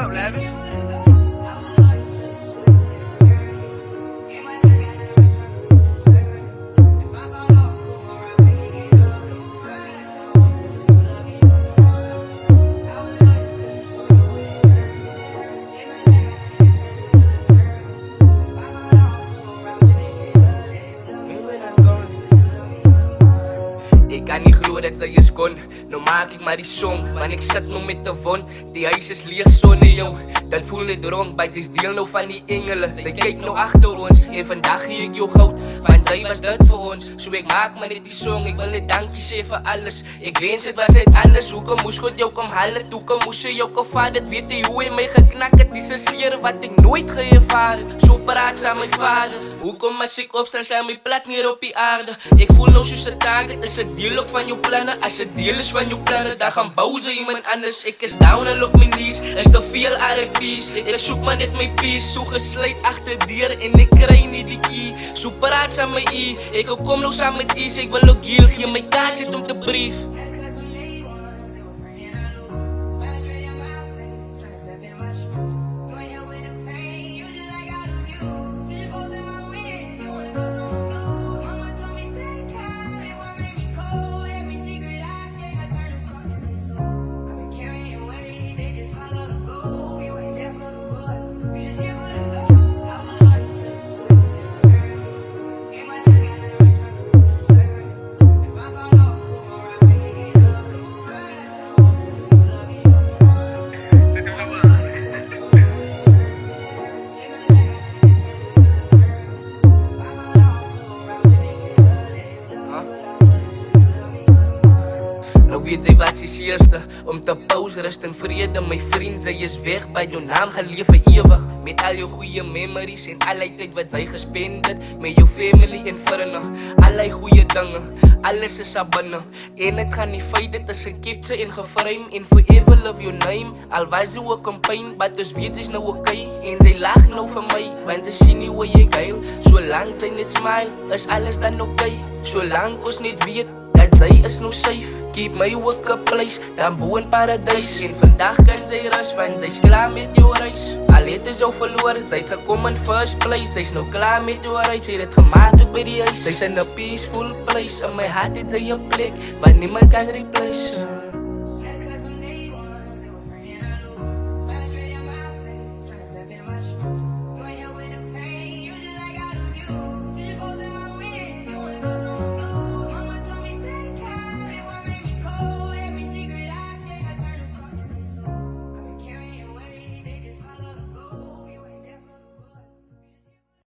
up, Lavish? Ik kan niet geloven dat zij is kon. Nou maak ik maar die song, want ik zit nog met de wond. Die huis is leeg zonne, jong. Dat voel niet rond, maar het is deel nou van die engelen. Zij kijkt nou achter ons, en vandaag gie ik jou goud. Want zij was dat voor ons, zo ik maak maar net die song. Ik wil net dankje zeggen voor alles. Ik wens het was het anders, hoe kom moest God jou kom halen. Toen kom moest je jou kom vader. Het weet je hoe in mij geknakt, het is een zeer wat ik nooit geërvaren. Zo praat aan mijn vader. Hoe kom als ik opstaan, zijn mijn plek neer op die aarde. Ik voel nou zo'n target, het is een deel ook van jouw plannen. Als het deel is van jouw plannen, dan gaan bouwen iemand anders. Ik is down en op mijn knees, is te veel RIP's. Ik zoek maar net mijn peace, zo geslijt achter de deur en ik krijg niet die key. Zo praat aan mijn i, ik kom nou samen met iets. Ik wil ook hier, geef mijn kaas zit om te brief. Nou weet zij wat ze is eerste, om te pauze, rust en vrede. Mijn vriend, zij is weg, bij jouw naam gaan leven ewig. Met al jouw goede memories en allerlei tijd wat zij gespend het. Met jouw family en vrienden, allerlei goede dingen. Alles is aan binnen. En het gaat niet feit, het is gekipte en geframe. En forever love your name. Al was ze ook een pijn, maar dus weet ze is nou oké. En zij lacht nou voor mij, want ze zien niet hoe je geil. Zolang zij niet smile, is alles dan oké. Zolang ons niet weet dat zij is nou safe. Keep my work a place, dan boe in paradijs. En vandaag kan zij rust, want zij is klaar met jouw reis. Al het is jou verloren, zij het gekomen in first place. Zij is nou klaar met jouw reis, zij het het gemaakt ook bij die huis. Zij is in a peaceful place, in my heart het zij je plek, wat niemand kan replace.